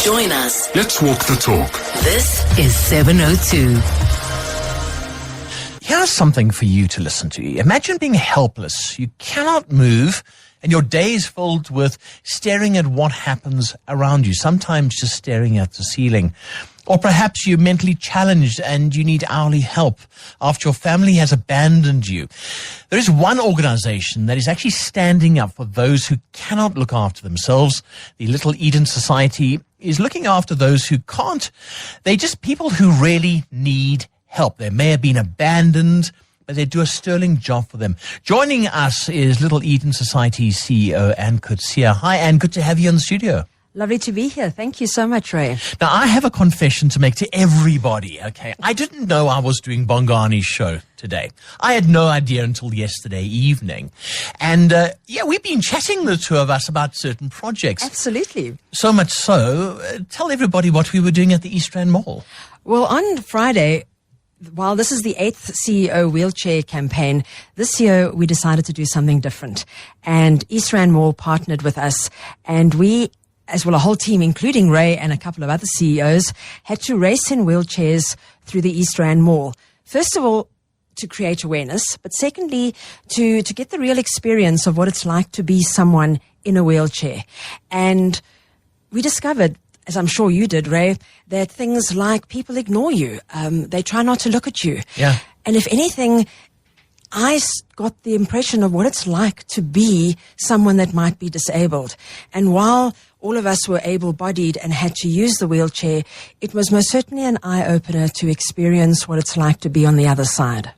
Join us. Let's walk the talk. This is 702. Here's something for you to listen to. Imagine being helpless. You cannot move, and your day is filled with staring at what happens around you, sometimes just staring at the ceiling. Or perhaps you're mentally challenged and you need hourly help after your family has abandoned you. There is one organization that is actually standing up for those who cannot look after themselves. The Little Eden Society is looking after those who can't. They're just people who really need help. They may have been abandoned, but they do a sterling job for them. Joining us is Little Eden Society CEO Anne Coetzee. Hi, Anne. Good to have you in the studio. Lovely to be here. Thank you so much, Ray. Now, I have a confession to make to everybody, okay? I didn't know I was doing Bongani's show today. I had no idea until yesterday evening. And, we've been chatting, the two of us, about certain projects. Absolutely. So much so, tell everybody what we were doing at the East Rand Mall. Well, on Friday, while this is the 8th CEO wheelchair campaign, this year we decided to do something different. And East Rand Mall partnered with us, and we, as well a whole team, including Ray and a couple of other CEOs, had to race in wheelchairs through the East Rand Mall. First of all, to create awareness, but secondly, to get the real experience of what it's like to be someone in a wheelchair. And we discovered, as I'm sure you did, Ray, that things like people ignore you. They try not to look at you. Yeah. And if anything, I got the impression of what it's like to be someone that might be disabled. And while all of us were able-bodied and had to use the wheelchair, it was most certainly an eye-opener to experience what it's like to be on the other side.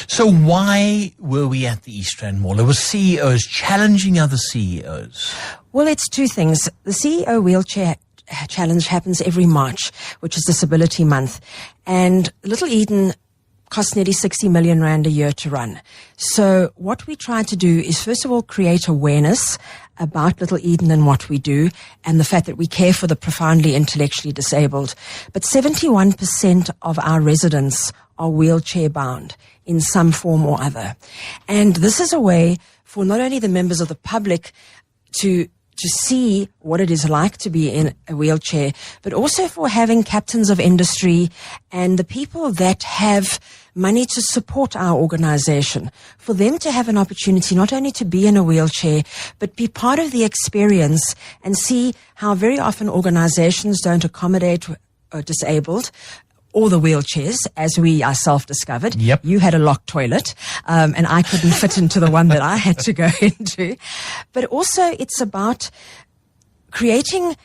So why were we at the East Rand Mall? There were CEOs challenging other CEOs. Well, it's two things. The CEO Wheelchair Challenge happens every March, which is Disability Month. And Little Eden costs nearly 60 million rand a year to run. So what we try to do is, first of all, create awareness about Little Eden and what we do, and the fact that we care for the profoundly intellectually disabled. But 71% of our residents are wheelchair bound in some form or other. And this is a way for not only the members of the public to see what it is like to be in a wheelchair, but also for having captains of industry and the people that have money to support our organization, for them to have an opportunity not only to be in a wheelchair, but be part of the experience and see how very often organizations don't accommodate disabled or the wheelchairs, as we ourselves discovered. Yep. You had a locked toilet, and I couldn't fit into the one that I had to go into. But also it's about creating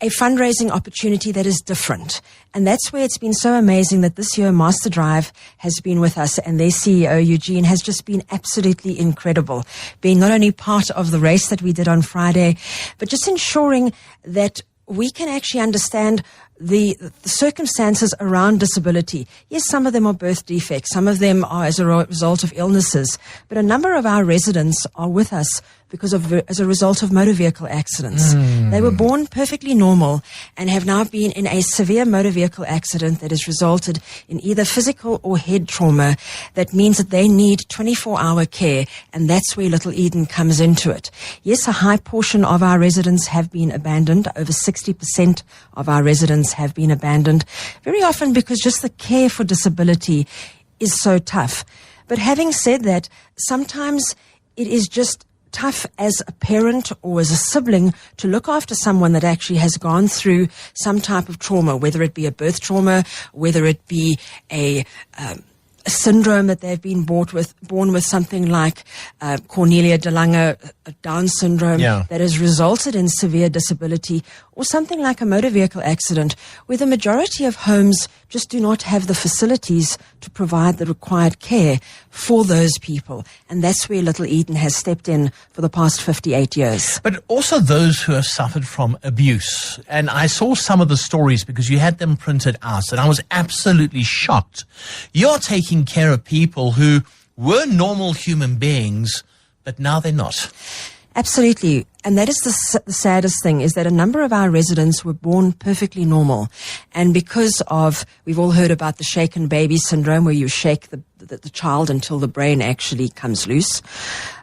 a fundraising opportunity that is different. And that's where it's been so amazing that this year MasterDrive has been with us, and their CEO, Eugene, has just been absolutely incredible, being not only part of the race that we did on Friday, but just ensuring that we can actually understand the circumstances around disability. Yes, some of them are birth defects. Some of them are as a result of illnesses. But a number of our residents are with us as a result of motor vehicle accidents. They were born perfectly normal and have now been in a severe motor vehicle accident that has resulted in either physical or head trauma. That means that they need 24-hour care, and that's where Little Eden comes into it. Yes, a high portion of our residents have been abandoned. Over 60% of our residents have been abandoned, very often because just the care for disability is so tough. But having said that, sometimes it is just tough as a parent or as a sibling to look after someone that actually has gone through some type of trauma, whether it be a birth trauma, whether it be a syndrome that they've been born with something like Cornelia de Lange, Down syndrome, that has resulted in severe disability, or something like a motor vehicle accident where the majority of homes just do not have the facilities to provide the required care for those people. And that's where Little Eden has stepped in for the past 58 years. But also those who have suffered from abuse. And I saw some of the stories because you had them printed out, and I was absolutely shocked. You're taking care of people who were normal human beings, but now they're not. Absolutely. And that is the saddest thing, is that a number of our residents were born perfectly normal. And because of, we've all heard about the shaken baby syndrome, where you shake the child until the brain actually comes loose.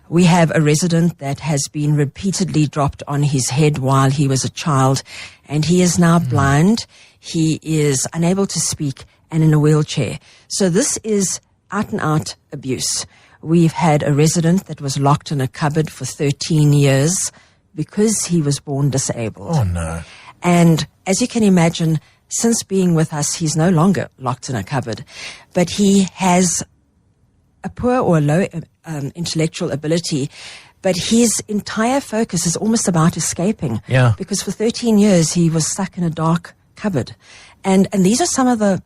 We have a resident that has been repeatedly dropped on his head while he was a child, and he is now blind. He is unable to speak and in a wheelchair. So this is out and out abuse. We've had a resident that was locked in a cupboard for 13 years because he was born disabled. Oh, no. And as you can imagine, since being with us, he's no longer locked in a cupboard, but he has a poor or low intellectual ability, but his entire focus is almost about escaping. Yeah. Because for 13 years, he was stuck in a dark cupboard. And these are some of the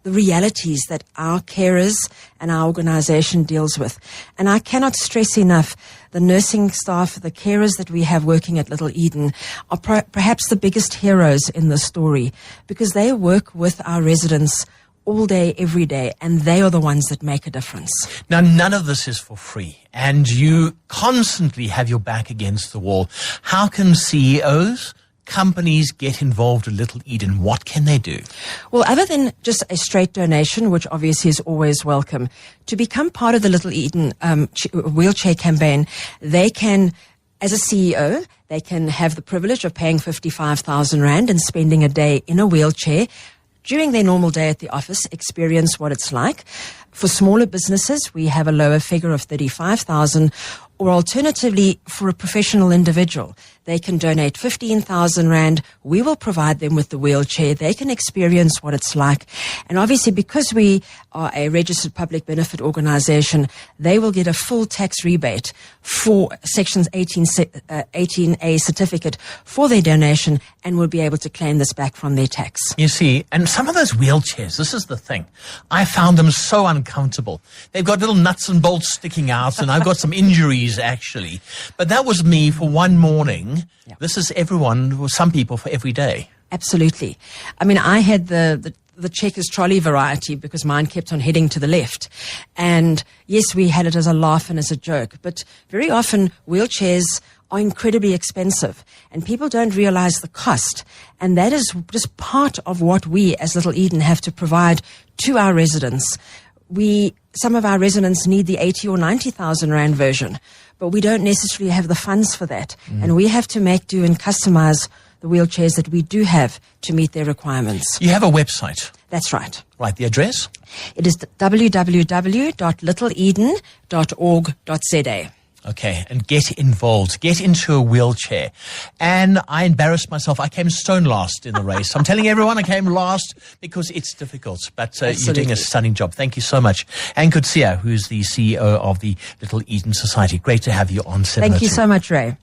realities that our carers and our organization deals with. And I cannot stress enough, the nursing staff, the carers that we have working at Little Eden are perhaps the biggest heroes in the story, because they work with our residents all day, every day, and they are the ones that make a difference. Now, none of this is for free, and you constantly have your back against the wall. How can CEOs, companies get involved with Little Eden? What can they do? Well, other than just a straight donation, which obviously is always welcome, to become part of the Little Eden wheelchair campaign, they can, as a CEO, they can have the privilege of paying 55,000 Rand and spending a day in a wheelchair during their normal day at the office, experience what it's like. For smaller businesses, we have a lower figure of 35,000, or alternatively, for a professional individual, they can donate 15,000 Rand. We will provide them with the wheelchair. They can experience what it's like. And obviously, because we are a registered public benefit organization, they will get a full tax rebate for Section 18A certificate for their donation, and will be able to claim this back from their tax. You see, and some of those wheelchairs, this is the thing, I found them so uncomfortable. They've got little nuts and bolts sticking out, and I've got some injuries actually. But that was me for one morning. Yeah. This is everyone, or some people, for every day. Absolutely. I mean, I had the checkers trolley variety because mine kept on heading to the left. And yes, we had it as a laugh and as a joke, but very often wheelchairs are incredibly expensive and people don't realize the cost. And that is just part of what we as Little Eden have to provide to our residents. Some of our residents need the 80 or 90,000 Rand version, but we don't necessarily have the funds for that. And we have to make do and customize the wheelchairs that we do have to meet their requirements. You have a website. That's right. Right, the address? It is www.littleeden.org.za. Okay, and get involved. Get into a wheelchair. And I embarrassed myself. I came stone last in the race. I'm telling everyone I came last because it's difficult. But you're doing a stunning job. Thank you so much. And Kutsia, who's the CEO of the Little Eden Society. Great to have you on 702. Thank you so much, Ray.